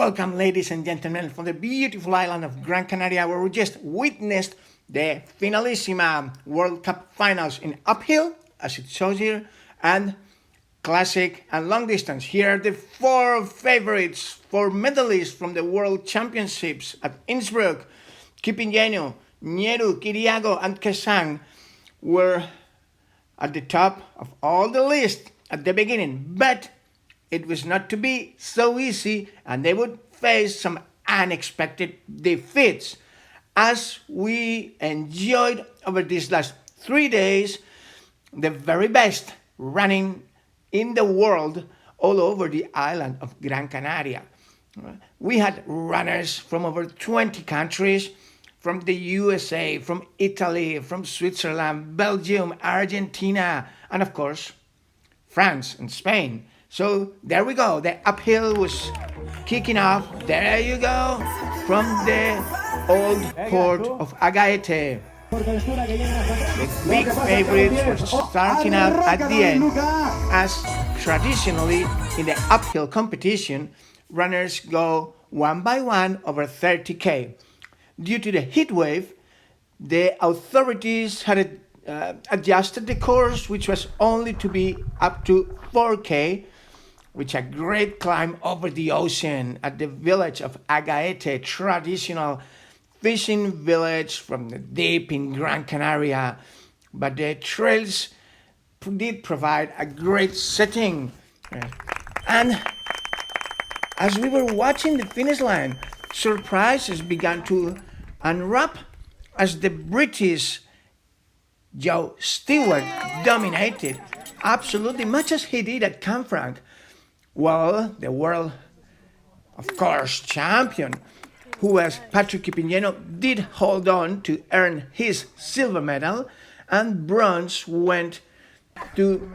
Welcome, ladies and gentlemen, from the beautiful island of Gran Canaria, where we just witnessed the Finalissima World Cup finals in uphill, as it shows here, and classic and long distance. Here are the four favorites, four medalists from the World Championships at Innsbruck. Kipingenio, Nyeru, Kiriago, and Kesang were at the top of all the list at the beginning, but it was not to be so easy, and they would face some unexpected defeats. As we enjoyed over these last 3 days, the very best running in the world all over the island of Gran Canaria. We had runners from over 20 countries, from the USA, from Italy, from Switzerland, Belgium, Argentina, and of course, France and Spain. So there we go. The uphill was kicking off. There you go. From the old port of Agaete. The big favorites were starting out at the end. As traditionally in the uphill competition, runners go one by one over 30K. Due to the heat wave, the authorities had adjusted the course, which was only to be up to 4K, which a great climb over the ocean at the village of Agaete, traditional fishing village from the deep in Gran Canaria. But the trails did provide a great setting. And as we were watching the finish line, surprises began to unwrap as the British Joe Stewart dominated absolutely, much as he did at Canfranc. Well, the world, of course, champion, who was Patrick Kipingeno, did hold on to earn his silver medal, and bronze went to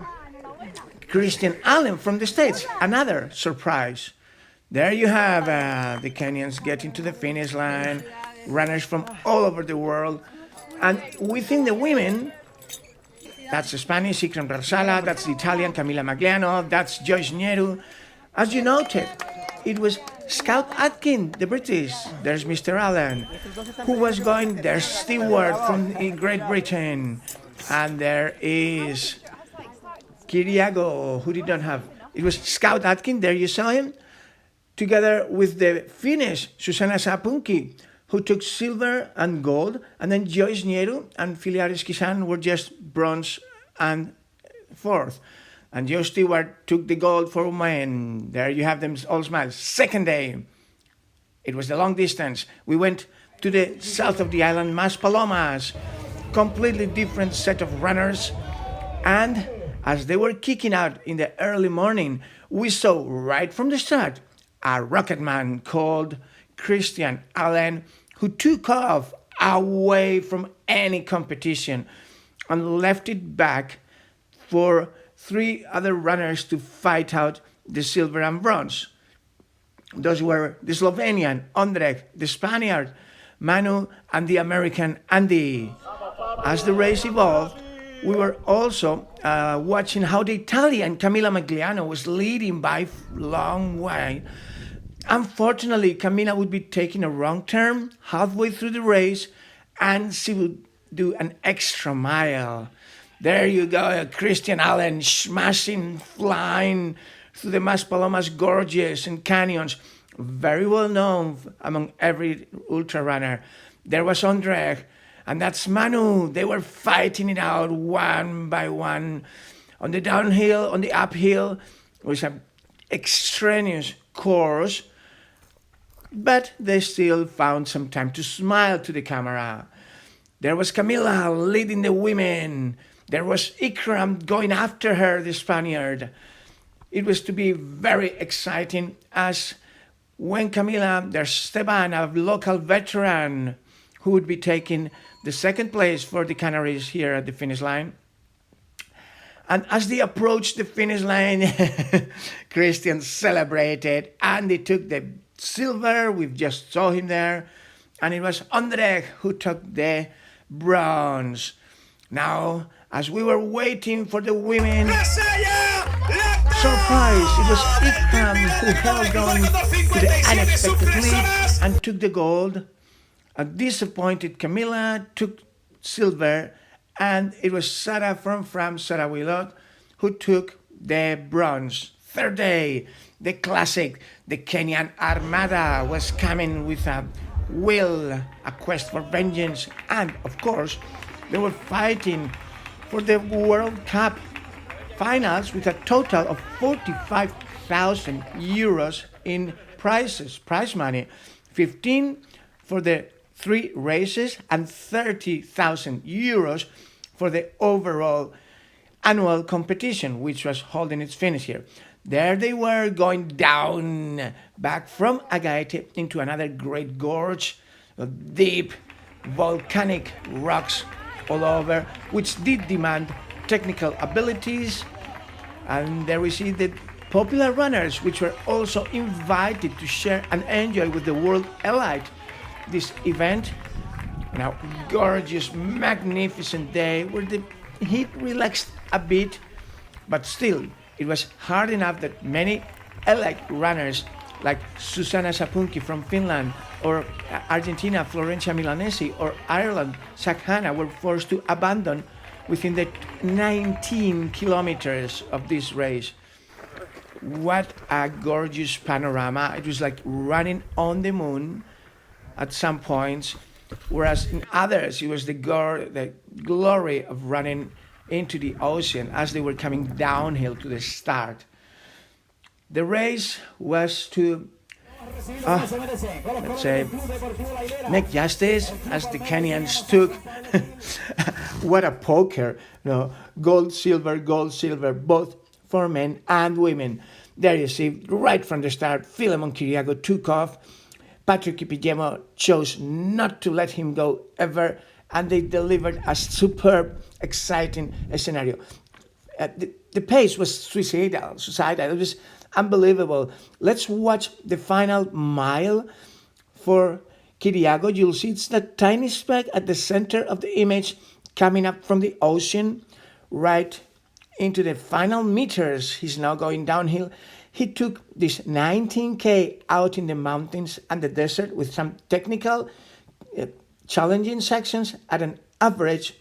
Christian Allen from the States, another surprise. There you have the Kenyans getting to the finish line, runners from all over the world. And within the women, that's the Spanish Ikram Rarsala, that's the Italian Camila Magliano, that's Joyce Nyeru. As you noted, it was Scout Atkin, the British. There's Mr. Allen, who was going, there's Stewart from Great Britain. And there is Kiriago, who did not have, it was Scout Atkin, there you saw him, together with the Finnish Susanna Sapunki, who took silver and gold, and then Joyce Nyeru and Filiaris Kisan were just bronze and fourth. And Joe Stewart took the gold for men. There you have them all smiles. Second day, it was the long distance. We went to the south of the island, Maspalomas, completely different set of runners. And as they were kicking out in the early morning, we saw right from the start a rocket man called Christian Allen, who took off away from any competition and left it back for three other runners to fight out the silver and bronze. Those were the Slovenian, Ondrej, the Spaniard, Manu, and the American, Andy. As the race evolved, we were also watching how the Italian, Camila Magliano, was leading by long way. Unfortunately, Camila would be taking a wrong turn halfway through the race, and she would do an extra mile. There you go, Christian Allen smashing, flying through the Maspalomas gorges and canyons, very well known among every ultra runner. There was Ondrej, and that's Manu. They were fighting it out one by one. On the downhill, on the uphill, it was an extraneous course, but they still found some time to smile to the camera. There was Camila leading the women. There was Ikram going after her, the Spaniard. It was to be very exciting, as when Camila, there's Esteban, a local veteran, who would be taking the second place for the Canaries here at the finish line. And as they approached the finish line, Christian celebrated, and they took the silver. We just saw him there. And it was Ondrej who took the bronze. Now, as we were waiting for the women. Surprise! It was Ikram who held on to the unexpected lead and took the gold. A disappointed Camila took silver, and it was Sarah from France, Sarah Willot, who took the bronze. Third day, the classic, the Kenyan Armada was coming with a will, a quest for vengeance, and of course, they were fighting for the World Cup finals with a total of 45,000 euros in prize money, 15 for the 3 races and 30,000 euros for the overall annual competition, which was holding its finish here. There they were going down back from Agaete into another great gorge of deep volcanic rocks all over, which did demand technical abilities, and there we see the popular runners, which were also invited to share and enjoy with the world elite this event. Now, gorgeous, magnificent day where the heat relaxed a bit, but still, it was hard enough that many elite runners like Susanna Sapunki from Finland, or Argentina Florencia Milanesi, or Ireland Sakhana were forced to abandon within the 19 kilometers of this race. What a gorgeous panorama. It was like running on the moon at some points, whereas in others it was the glory of running into the ocean as they were coming downhill to the start. The race was to, let's say, make justice as the Kenyans took. What a poker, gold, silver, both for men and women. There you see, right from the start, Philemon Kiriago took off. Patrick Kipijemo chose not to let him go ever, and they delivered a superb, exciting scenario. The pace was suicidal. It was unbelievable. Let's watch the final mile for Kiriago. You'll see it's that tiny speck at the center of the image coming up from the ocean right into the final meters. He's now going downhill. He took this 19K out in the mountains and the desert with some technical challenging sections at an average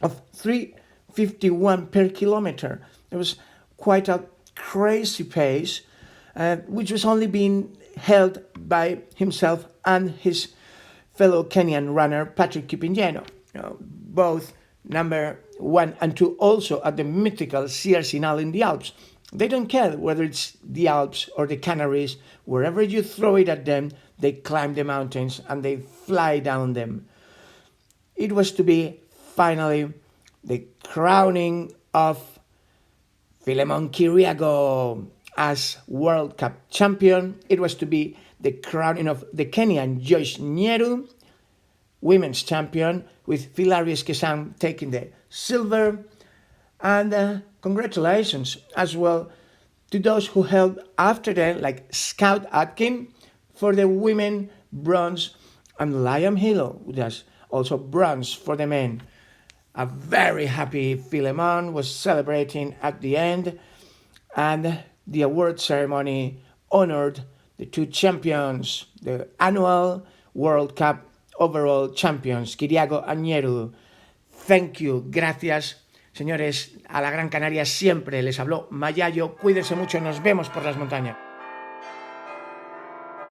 of 3:51 per kilometer. It was quite a crazy pace, which was only being held by himself and his fellow Kenyan runner, Patrick Kipingeno, both number 1 and 2 also at the mythical Sierre-Zinal in the Alps. They don't care whether it's the Alps or the Canaries. Wherever you throw it at them, they climb the mountains and they fly down them. It was to be finally the crowning of Philemon Kiriago as World Cup champion. It was to be the crowning of the Kenyan Joyce Nyeru, women's champion, with Philarius Kesang taking the silver. And congratulations as well to those who held after them, like Scout Atkin for the women bronze, and Liam Hill, who does also bronze for the men. A very happy Philemon was celebrating at the end, and the award ceremony honored the 2 champions, the annual World Cup overall champions, Kiriago and Nyeru. Thank you, gracias. Señores, a la Gran Canaria siempre les habló Mayayo. Cuídense mucho, nos vemos por las montañas.